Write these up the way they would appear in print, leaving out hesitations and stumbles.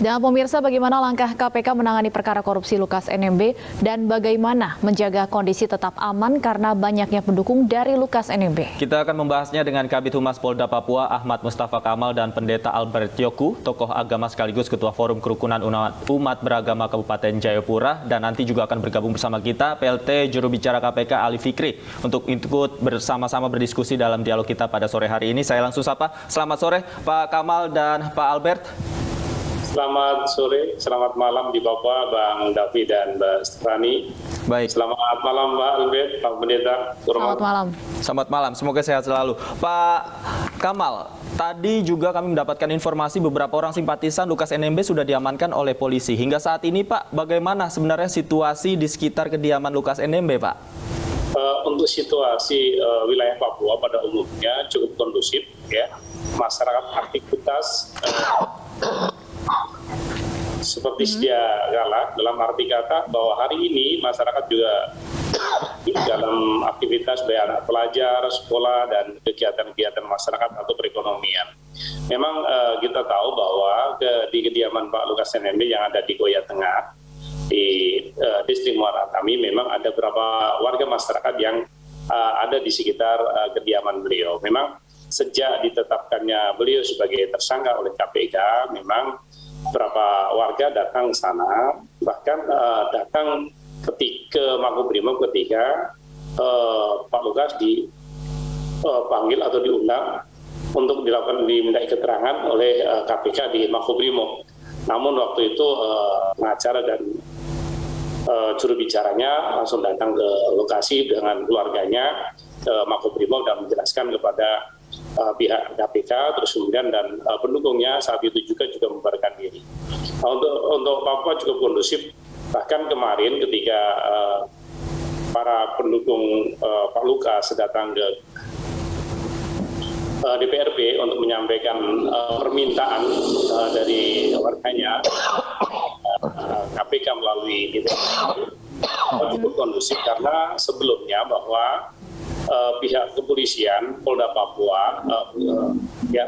Dan pemirsa, bagaimana langkah KPK menangani perkara korupsi Lukas NMB dan bagaimana menjaga kondisi tetap aman karena banyaknya pendukung dari Lukas NMB? Kita akan membahasnya dengan Kabid Humas Polda Papua Ahmad Mustafa Kamal dan Pendeta Albert Yoku, tokoh agama sekaligus Ketua Forum Kerukunan Umat Beragama Kabupaten Jayapura, dan nanti juga akan bergabung bersama kita PLT Juru Bicara KPK Ali Fikri untuk ikut bersama-sama berdiskusi dalam dialog kita pada sore hari ini. Saya langsung sapa. Selamat sore Pak Kamal dan Pak Albert. Selamat sore, selamat malam di Papua, Bang Davi dan Mbak Strani. Baik. Selamat malam Mbak Albert, Pak Pendeta. Selamat malam. Selamat malam, semoga sehat selalu. Pak Kamal, tadi juga kami mendapatkan informasi beberapa orang simpatisan Lukas NMB sudah diamankan oleh polisi. Hingga saat ini Pak, bagaimana sebenarnya situasi di sekitar kediaman Lukas NMB Pak? Untuk situasi wilayah Papua pada umumnya cukup kondusif, ya. Masyarakat aktivitas seperti sedia kala, dalam arti kata bahwa hari ini masyarakat juga dalam aktivitas baik anak pelajar, sekolah, dan kegiatan-kegiatan masyarakat atau perekonomian. Memang kita tahu bahwa di kediaman Pak Lukas NMB yang ada di Goya Tengah, di distrik Muara Tami, memang ada beberapa warga masyarakat yang ada di sekitar kediaman beliau. Memang sejak ditetapkannya beliau sebagai tersangka oleh KPK, memang beberapa warga datang ke sana, bahkan datang ketika Makobrimob ketika Pak Lukas dipanggil atau diundang untuk dimintai keterangan oleh KPK di Makobrimob. Namun waktu itu pengacara dan juru bicaranya langsung datang ke lokasi dengan keluarganya ke Makobrimob dan menjelaskan kepada pihak KPK, terus kemudian dan pendukungnya saat itu juga membubarkan diri. Untuk Papua cukup kondusif, bahkan kemarin ketika para pendukung Pak Lukas datang ke DPRP untuk menyampaikan permintaan dari warganya, KPK melalui DPRP cukup kondusif karena sebelumnya bahwa pihak kepolisian Polda Papua,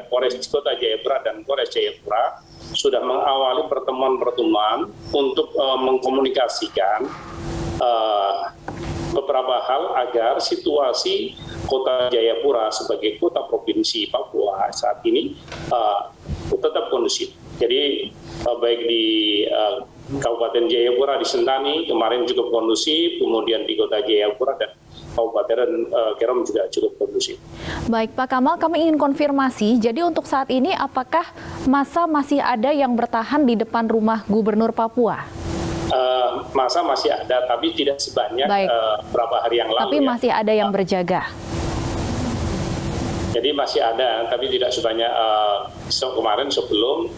Polres Kota Jayapura dan Polres Jayapura sudah mengawali pertemuan-pertemuan untuk mengkomunikasikan beberapa hal agar situasi Kota Jayapura sebagai kota provinsi Papua saat ini tetap kondusif. Jadi baik di Kabupaten Jayapura di Sentani kemarin cukup kondusif, kemudian di Kota Jayapura dan Kabupaten Kerom juga cukup kondusif. Baik Pak Kamal, kami ingin konfirmasi, jadi untuk saat ini apakah massa masih ada yang bertahan di depan rumah Gubernur Papua? Massa masih ada, tapi tidak sebanyak beberapa hari yang lalu. Tapi masih ada yang berjaga? Jadi masih ada, tapi tidak sebanyak kemarin sebelum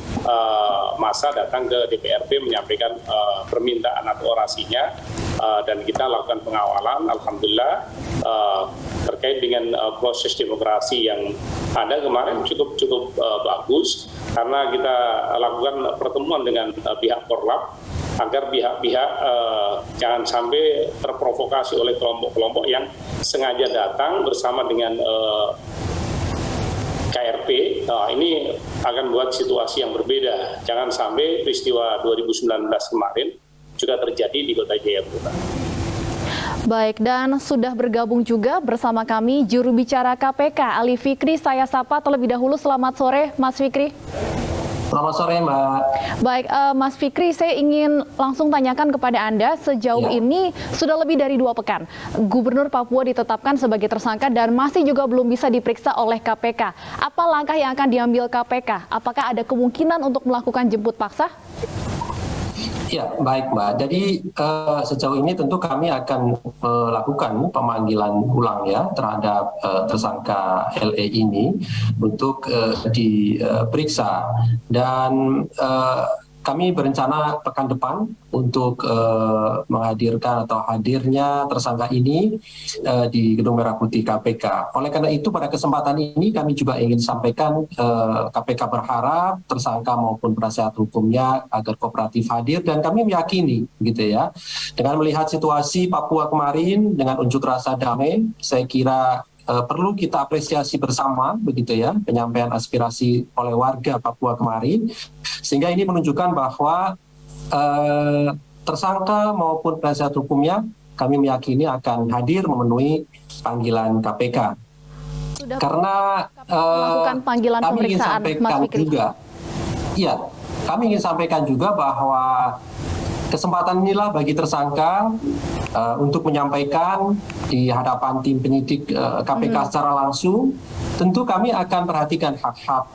massa datang ke DPRP menyampaikan permintaan atau orasinya, dan kita lakukan pengawalan. Alhamdulillah terkait dengan proses demokrasi yang ada kemarin cukup bagus, karena kita lakukan pertemuan dengan pihak Korlap agar pihak-pihak jangan sampai terprovokasi oleh kelompok-kelompok yang sengaja datang bersama dengan KRP. Ini akan buat situasi yang berbeda. Jangan sampai peristiwa 2019 kemarin juga terjadi di Kota Jayapura. Baik, dan sudah bergabung juga bersama kami juru bicara KPK Ali Fikri. Saya sapa terlebih dahulu. Selamat sore Mas Fikri. Selamat sore Mbak. Baik, Mas Fikri, saya ingin langsung tanyakan kepada Anda, sejauh ini sudah lebih dari 2 pekan, Gubernur Papua ditetapkan sebagai tersangka dan masih juga belum bisa diperiksa oleh KPK. Apa langkah yang akan diambil KPK? Apakah ada kemungkinan untuk melakukan jemput paksa? Ya, baik Mbak. Jadi sejauh ini tentu kami akan melakukan pemanggilan ulang ya terhadap tersangka LE ini untuk diperiksa, dan kami berencana pekan depan untuk menghadirkan atau hadirnya tersangka ini di Gedung Merah Putih KPK. Oleh karena itu pada kesempatan ini kami juga ingin sampaikan KPK berharap tersangka maupun penasihat hukumnya agar kooperatif hadir, dan kami meyakini gitu ya, dengan melihat situasi Papua kemarin dengan unjuk rasa damai, saya kira perlu kita apresiasi bersama begitu ya penyampaian aspirasi oleh warga Papua kemarin, sehingga ini menunjukkan bahwa tersangka maupun penasihat hukumnya kami meyakini akan hadir memenuhi panggilan KPK. Sudah Karena melakukan panggilan kami ingin pemeriksaan, sampaikan Mas Fikri. juga, ya, kami ingin sampaikan juga bahwa kesempatan inilah bagi tersangka untuk menyampaikan di hadapan tim penyidik KPK secara langsung. Tentu kami akan perhatikan hak-hak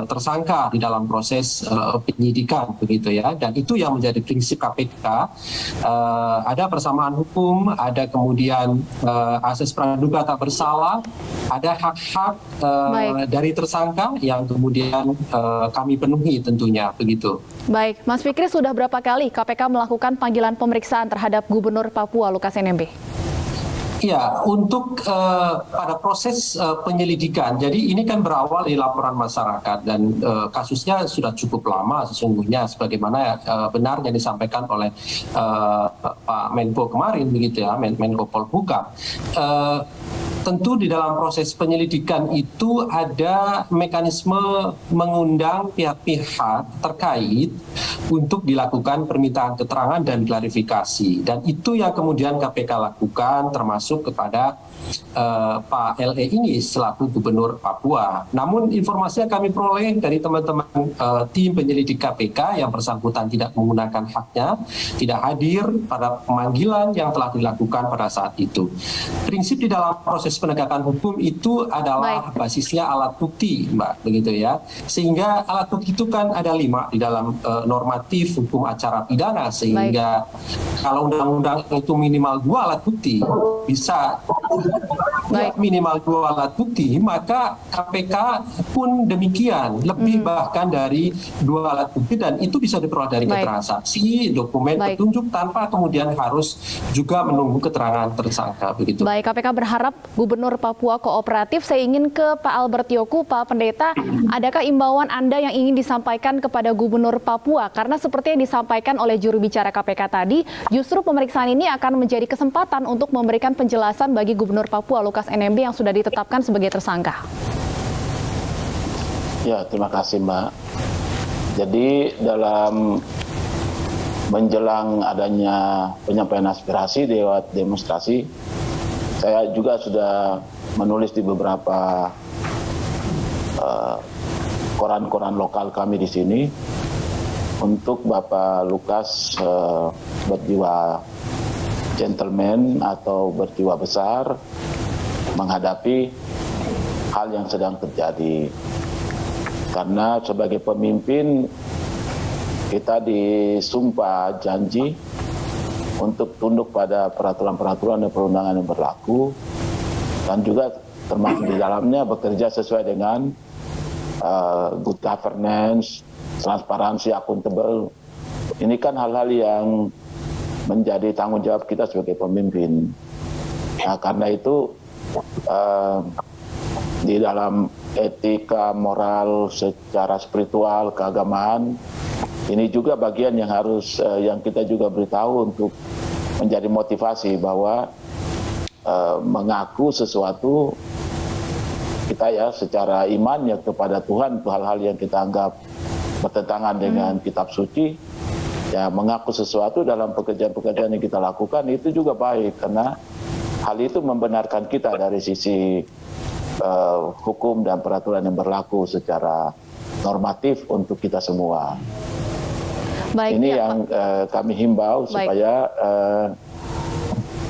tersangka di dalam proses penyidikan begitu ya, dan itu yang menjadi prinsip KPK. Ada persamaan hukum, ada kemudian asas praduga tak bersalah, ada hak-hak dari tersangka yang kemudian kami penuhi tentunya begitu. Baik, Mas Fikri, sudah berapa kali KPK melakukan panggilan pemeriksaan terhadap Gubernur Papua Lukas NMB? Ya, untuk pada proses penyelidikan, jadi ini kan berawal dari laporan masyarakat dan kasusnya sudah cukup lama sesungguhnya, sebagaimana benar yang disampaikan oleh Pak Menko kemarin begitu ya, Menko Polhukam. Tentu di dalam proses penyelidikan itu ada mekanisme mengundang pihak-pihak terkait untuk dilakukan permintaan keterangan dan klarifikasi. Dan itu yang kemudian KPK lakukan termasuk kepada Pak LE ini selaku Gubernur Papua. Namun informasi yang kami peroleh dari teman-teman tim penyelidik KPK yang bersangkutan tidak menggunakan haknya, tidak hadir pada pemanggilan yang telah dilakukan pada saat itu. Prinsip di dalam proses penegakan hukum itu adalah basisnya alat bukti, Mbak, begitu ya. Sehingga alat bukti itu kan ada 5 di dalam normatif hukum acara pidana, sehingga kalau undang-undang itu minimal 2 alat bukti, bisa ya, minimal 2 alat bukti, maka KPK pun demikian, lebih bahkan dari 2 alat bukti, dan itu bisa diperoleh dari keterangan saksi, dokumen petunjuk, tanpa kemudian harus juga menunggu keterangan tersangka begitu. Baik, KPK berharap Gubernur Papua kooperatif. Saya ingin ke Pak Albert Yoku, Pak Pendeta, adakah imbauan Anda yang ingin disampaikan kepada Gubernur Papua? Karena seperti yang disampaikan oleh juru bicara KPK tadi, justru pemeriksaan ini akan menjadi kesempatan untuk memberikan penjelasan bagi Gubernur Papua Lukas NMB yang sudah ditetapkan sebagai tersangka. Ya, terima kasih, Mbak. Jadi dalam menjelang adanya penyampaian aspirasi lewat demonstrasi, saya juga sudah menulis di beberapa koran-koran lokal kami di sini untuk Bapak Lukas berjiwa gentleman atau berjiwa besar menghadapi hal yang sedang terjadi. Karena sebagai pemimpin kita disumpah janji untuk tunduk pada peraturan-peraturan dan perundangan yang berlaku, dan juga termasuk di dalamnya bekerja sesuai dengan good governance, transparansi, akuntabel. Ini kan hal-hal yang menjadi tanggung jawab kita sebagai pemimpin. Nah, karena itu di dalam etika, moral, secara spiritual, keagamaan, ini juga bagian yang harus yang kita juga beritahu untuk menjadi motivasi bahwa mengaku sesuatu kita ya secara iman ya kepada Tuhan, itu hal-hal yang kita anggap bertentangan dengan kitab suci, ya mengaku sesuatu dalam pekerjaan-pekerjaan yang kita lakukan itu juga baik, karena hal itu membenarkan kita dari sisi hukum dan peraturan yang berlaku secara normatif untuk kita semua. Baik, ini ya, yang kami himbau supaya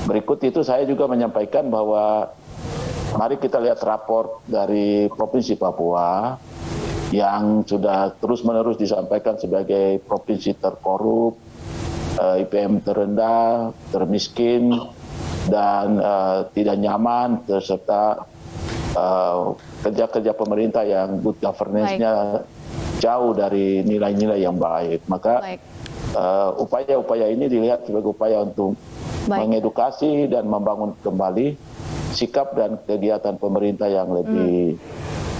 berikut itu saya juga menyampaikan bahwa mari kita lihat raport dari Provinsi Papua yang sudah terus-menerus disampaikan sebagai provinsi terkorup, IPM terendah, termiskin, dan tidak nyaman, serta kerja-kerja pemerintah yang good governance-nya jauh dari nilai-nilai yang baik. Maka upaya-upaya ini dilihat sebagai upaya untuk mengedukasi dan membangun kembali sikap dan kegiatan pemerintah yang lebih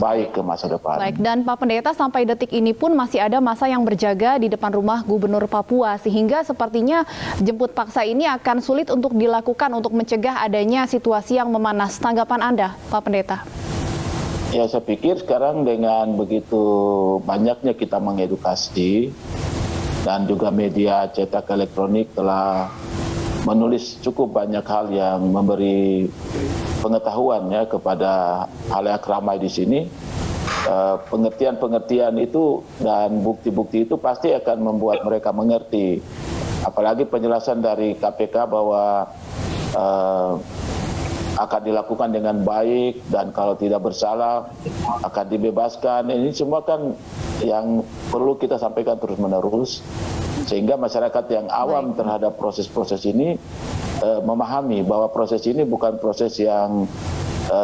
baik ke masa depan. Baik, dan Pak Pendeta sampai detik ini pun masih ada masa yang berjaga di depan rumah Gubernur Papua, sehingga sepertinya jemput paksa ini akan sulit untuk dilakukan untuk mencegah adanya situasi yang memanas. Tanggapan Anda, Pak Pendeta? Ya, saya pikir sekarang dengan begitu banyaknya kita mengedukasi dan juga media cetak elektronik telah menulis cukup banyak hal yang memberi pengetahuan ya kepada halayak ramai di sini. Pengertian-pengertian itu dan bukti-bukti itu pasti akan membuat mereka mengerti. Apalagi penjelasan dari KPK bahwa akan dilakukan dengan baik dan kalau tidak bersalah akan dibebaskan. Ini semua kan yang perlu kita sampaikan terus-menerus sehingga masyarakat yang awam terhadap proses-proses ini memahami bahwa proses ini bukan proses yang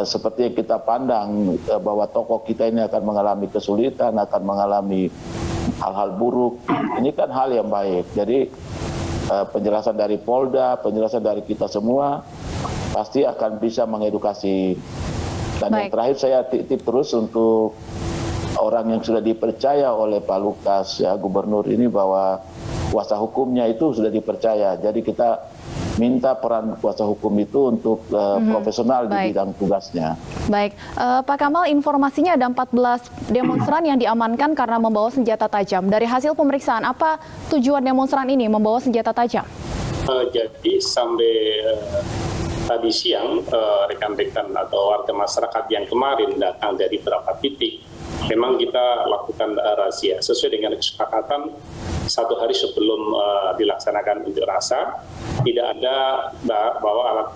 seperti yang kita pandang bahwa tokoh kita ini akan mengalami kesulitan, akan mengalami hal-hal buruk. Ini kan hal yang baik. Jadi penjelasan dari Polda, penjelasan dari kita semua pasti akan bisa mengedukasi. Dan yang terakhir saya titip terus untuk orang yang sudah dipercaya oleh Pak Lukas ya Gubernur ini bahwa kuasa hukumnya itu sudah dipercaya. Jadi kita minta peran kuasa hukum itu untuk profesional di bidang tugasnya. Baik, Pak Kamal, informasinya ada 14 demonstran yang diamankan karena membawa senjata tajam. Dari hasil pemeriksaan, apa tujuan demonstran ini membawa senjata tajam? Jadi sampai tadi siang rekan-rekan atau warga masyarakat yang kemarin datang dari beberapa titik, memang kita lakukan razia sesuai dengan kesepakatan 1 hari sebelum dilaksanakan unjuk rasa. Tidak ada bawa alat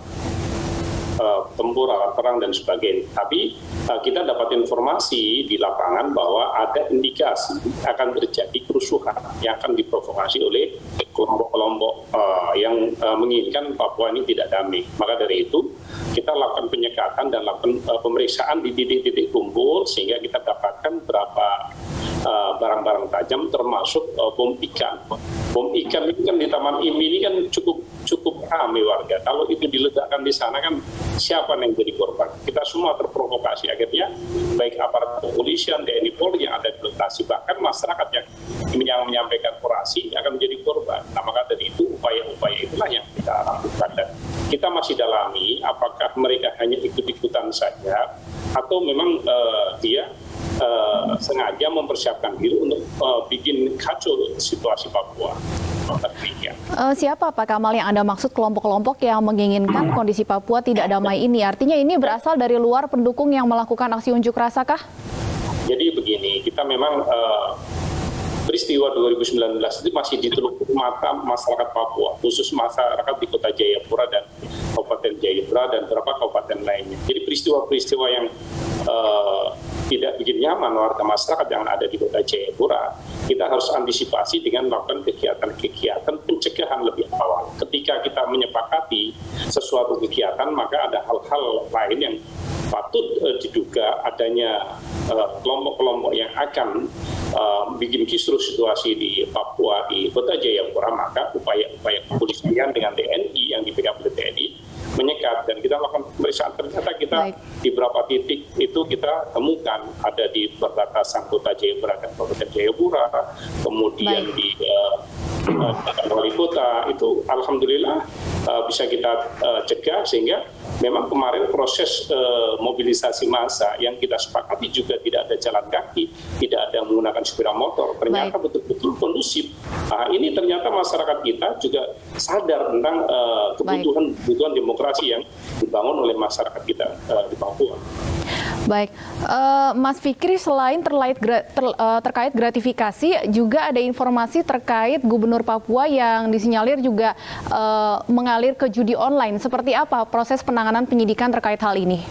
tempur, alat perang dan sebagainya. Tapi kita dapat informasi di lapangan bahwa ada indikasi akan terjadi kerusuhan yang akan diprovokasi oleh kelompok-kelompok yang menginginkan Papua ini tidak damai. Maka dari itu kita lakukan penyekatan dan lakukan pemeriksaan di titik-titik kumpul sehingga kita dapatkan berapa barang-barang tajam termasuk bom ikan. Bom ikan itu kan di Taman IMI ini kan cukup ramai warga. Kalau itu diledakkan di sana kan siapa yang jadi korban? Kita semua terprovokasi. Akhirnya baik aparat kepolisian, TNI Polri yang ada di lokasi, bahkan masyarakat yang menyampaikan orasi akan menjadi korban. Nah, maka dari itu upaya-upaya itulah yang kita lakukan. Dan kita masih dalami apakah mereka hanya ikut-ikutan saja atau memang dia sengaja mempersiapkan diri untuk bikin kacau situasi Papua. Siapa Pak Kamal yang Anda maksud kelompok-kelompok yang menginginkan kondisi Papua tidak damai ini? Artinya ini berasal dari luar pendukung yang melakukan aksi unjuk rasa kah? Jadi begini, kita memang peristiwa 2019 itu masih diteluk mata masyarakat Papua, khusus masyarakat di Kota Jayapura dan Kabupaten Jayapura dan beberapa kabupaten lainnya. Jadi peristiwa-peristiwa yang tidak bikin nyaman warga masyarakat yang ada di Kota Jayapura, kita harus antisipasi dengan melakukan kegiatan-kegiatan pencegahan lebih awal. Ketika kita menyepakati sesuatu kegiatan, maka ada hal-hal lain yang patut diduga adanya kelompok-kelompok yang akan bikin kisruh situasi di Papua, di Kota Jayapura, maka upaya-upaya kepolisian dengan TNI yang dipegang oleh TNI menyekat dan kita lakukan pemeriksaan. Ternyata kita di beberapa titik itu kita temukan ada di perbatasan Kota Jayapura dan Kabupaten Jayapura, kemudian di wali kota itu alhamdulillah bisa kita cegah sehingga memang kemarin proses mobilisasi massa yang kita sepakati juga tidak ada jalan kaki, tidak ada menggunakan sepeda motor, ternyata betul-betul kondusif. Nah, ini ternyata masyarakat kita juga sadar tentang kebutuhan demokrasi yang dibangun oleh masyarakat kita di Papua. Baik, Mas Fikri, selain terkait gratifikasi, juga ada informasi terkait Gubernur Papua yang disinyalir juga mengalir ke judi online. Seperti apa proses penanganan penyidikan terkait hal ini?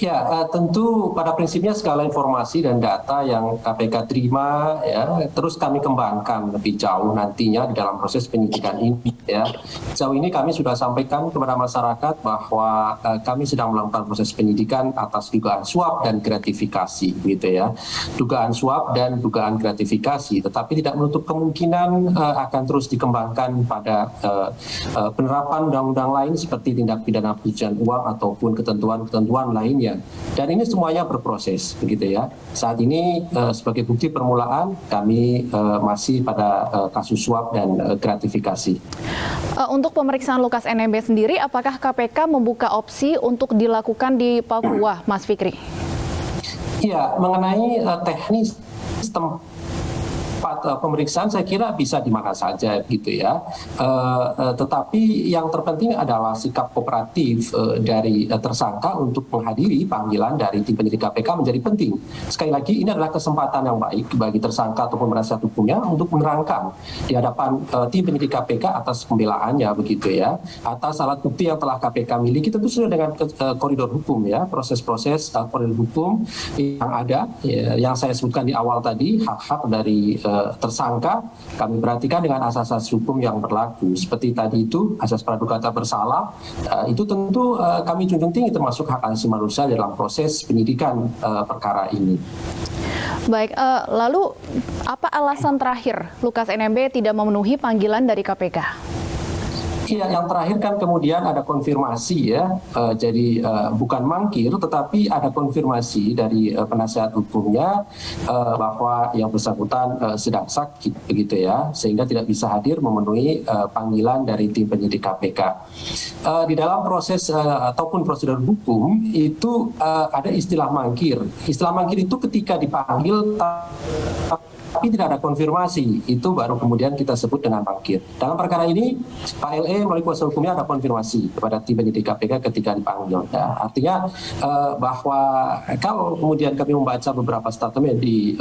Ya, tentu pada prinsipnya segala informasi dan data yang KPK terima ya terus kami kembangkan lebih jauh nantinya di dalam proses penyidikan ini ya. Sejauh ini kami sudah sampaikan kepada masyarakat bahwa kami sedang melakukan proses penyidikan atas dugaan suap dan gratifikasi gitu ya. Dugaan suap dan dugaan gratifikasi, tetapi tidak menutup kemungkinan akan terus dikembangkan pada penerapan undang-undang lain seperti tindak pidana pencucian uang ataupun ketentuan-ketentuan lain yang sebagainya. Dan ini semuanya berproses, begitu ya. Saat ini sebagai bukti permulaan kami masih pada kasus suap dan gratifikasi. Untuk pemeriksaan Lukas NMB sendiri, apakah KPK membuka opsi untuk dilakukan di Papua, Mas Fikri? Iya, mengenai teknis tempat pemeriksaan saya kira bisa di mana saja gitu ya. Tetapi yang terpenting adalah sikap kooperatif dari tersangka untuk menghadiri panggilan dari tim penyidik KPK menjadi penting. Sekali lagi ini adalah kesempatan yang baik bagi tersangka ataupun penasihat hukumnya untuk menerangkan di hadapan tim penyidik KPK atas pembelaannya begitu ya. Atas alat bukti yang telah KPK miliki tentu sudah dengan koridor hukum ya, proses-proses koridor hukum yang ada yang saya sebutkan di awal tadi, hak-hak dari tersangka kami perhatikan dengan asas-asas hukum yang berlaku seperti tadi itu asas pradukata bersalah itu tentu kami junjung tinggi termasuk hak asasi manusia dalam proses penyidikan perkara ini. Baik, lalu apa alasan terakhir Lukas NMB tidak memenuhi panggilan dari KPK? Iya, yang terakhir kan kemudian ada konfirmasi ya, jadi bukan mangkir tetapi ada konfirmasi dari penasihat hukumnya bahwa yang bersangkutan sedang sakit begitu ya, sehingga tidak bisa hadir memenuhi panggilan dari tim penyidik KPK. Di dalam proses ataupun prosedur hukum itu ada istilah mangkir. Istilah mangkir itu ketika dipanggil tapi tidak ada konfirmasi, itu baru kemudian kita sebut dengan mangkir. Dalam perkara ini, Pak LE melalui kuasa hukumnya ada konfirmasi kepada tim penyidik KPK ketika dipanggil. Nah, artinya bahwa kalau kemudian kami membaca beberapa statement di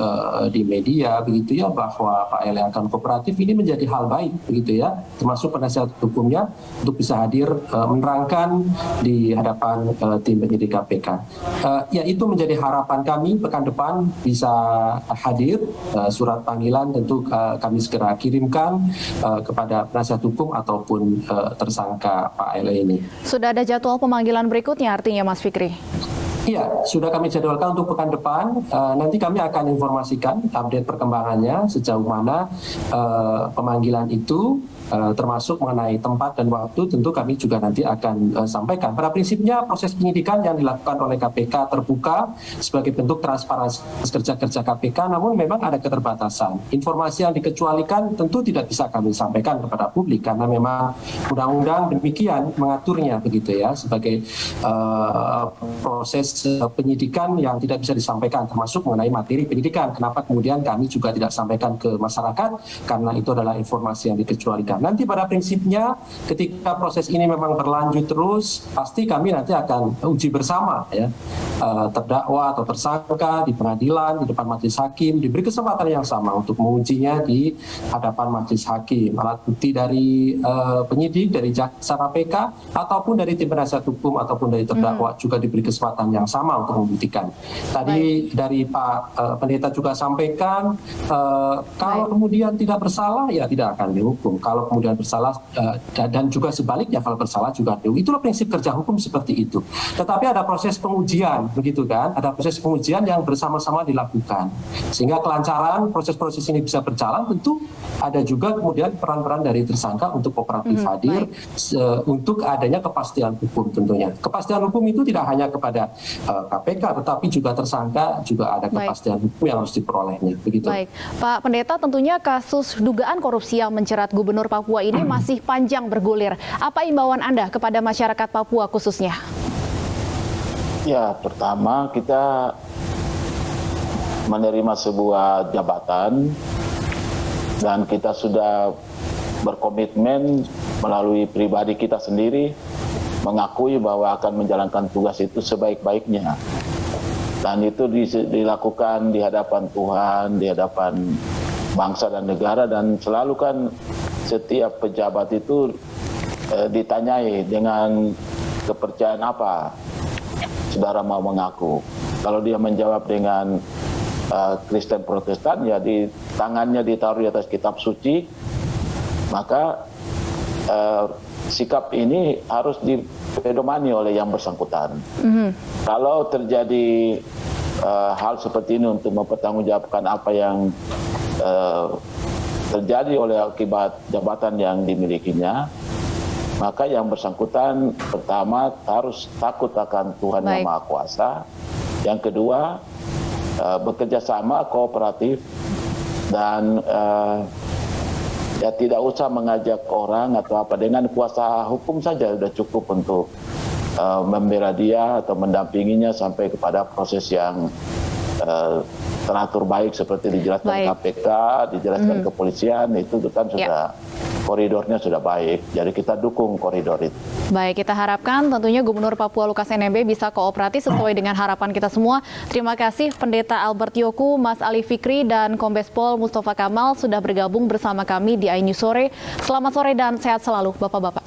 media begitu ya, bahwa Pak LE akan kooperatif, ini menjadi hal baik begitu ya, termasuk penasihat hukumnya untuk bisa hadir menerangkan di hadapan tim penyidik KPK. Ya, itu menjadi harapan kami pekan depan bisa hadir. Surat panggilan tentu kami segera kirimkan kepada penasihat hukum ataupun tersangka Pak LE ini. Sudah ada jadwal pemanggilan berikutnya artinya Mas Fikri? Iya, sudah kami jadwalkan untuk pekan depan. Nanti kami akan informasikan update perkembangannya sejauh mana pemanggilan itu, termasuk mengenai tempat dan waktu. Tentu kami juga nanti akan sampaikan. Pada prinsipnya proses penyidikan yang dilakukan oleh KPK terbuka sebagai bentuk transparansi kerja-kerja KPK, namun memang ada keterbatasan. Informasi yang dikecualikan tentu tidak bisa kami sampaikan kepada publik karena memang undang-undang demikian mengaturnya begitu ya, sebagai proses penyidikan yang tidak bisa disampaikan, termasuk mengenai materi penyidikan. Kenapa kemudian kami juga tidak sampaikan ke masyarakat? Karena itu adalah informasi yang dikecualikan. Nanti pada prinsipnya ketika proses ini memang berlanjut terus, pasti kami nanti akan uji bersama ya, terdakwa atau tersangka di pengadilan, di depan majelis hakim, diberi kesempatan yang sama untuk mengujinya di hadapan majelis hakim. Alat bukti dari penyidik, dari jaksa KPK, ataupun dari tim penasihat hukum ataupun dari terdakwa juga diberi kesempatan yang sama untuk membuktikan. Tadi dari Pak Pendeta juga sampaikan, kalau kemudian tidak bersalah ya tidak akan dihukum. Kalau kemudian bersalah dan juga sebaliknya kalau bersalah juga dihukum. Itulah prinsip kerja hukum seperti itu. Tetapi ada proses pengujian, begitu kan? Ada proses pengujian yang bersama-sama dilakukan. Sehingga kelancaran proses-proses ini bisa berjalan, tentu ada juga kemudian peran-peran dari tersangka untuk kooperatif hadir untuk adanya kepastian hukum tentunya. Kepastian hukum itu tidak hanya kepada KPK, tetapi juga tersangka juga ada kepastian hukum yang harus diperolehnya. Begitu. Baik, Pak Pendeta, tentunya kasus dugaan korupsi yang menjerat Gubernur Papua ini masih panjang bergulir. Apa imbauan Anda kepada masyarakat Papua khususnya? Ya, pertama kita menerima sebuah jabatan dan kita sudah berkomitmen melalui pribadi kita sendiri mengakui bahwa akan menjalankan tugas itu sebaik-baiknya. Dan itu dilakukan di hadapan Tuhan, di hadapan bangsa dan negara, dan selalu kan setiap pejabat itu ditanyai dengan kepercayaan apa saudara mau mengaku. Kalau dia menjawab dengan Kristen Protestan, ya di tangannya ditaruh di atas kitab suci, maka sikap ini harus dipedomani oleh yang bersangkutan. Kalau terjadi hal seperti ini untuk mempertanggungjawabkan apa yang terjadi oleh akibat jabatan yang dimilikinya, maka yang bersangkutan pertama harus takut akan Tuhan Yang Baik. Maha Kuasa. Yang kedua, bekerja sama kooperatif dan ya tidak usah mengajak orang atau apa, dengan kuasa hukum saja sudah cukup untuk membela dia atau mendampinginya sampai kepada proses yang teratur baik seperti dijelaskan Baik. KPK, dijelaskan kepolisian, itu kan sudah koridornya sudah baik. Jadi kita dukung koridor itu. Baik, kita harapkan tentunya Gubernur Papua Lukas NMB bisa kooperatif sesuai dengan harapan kita semua. Terima kasih Pendeta Albert Yoku, Mas Ali Fikri, dan Kombes Pol Mustafa Kamal sudah bergabung bersama kami di iNews Sore. Selamat sore dan sehat selalu Bapak-Bapak.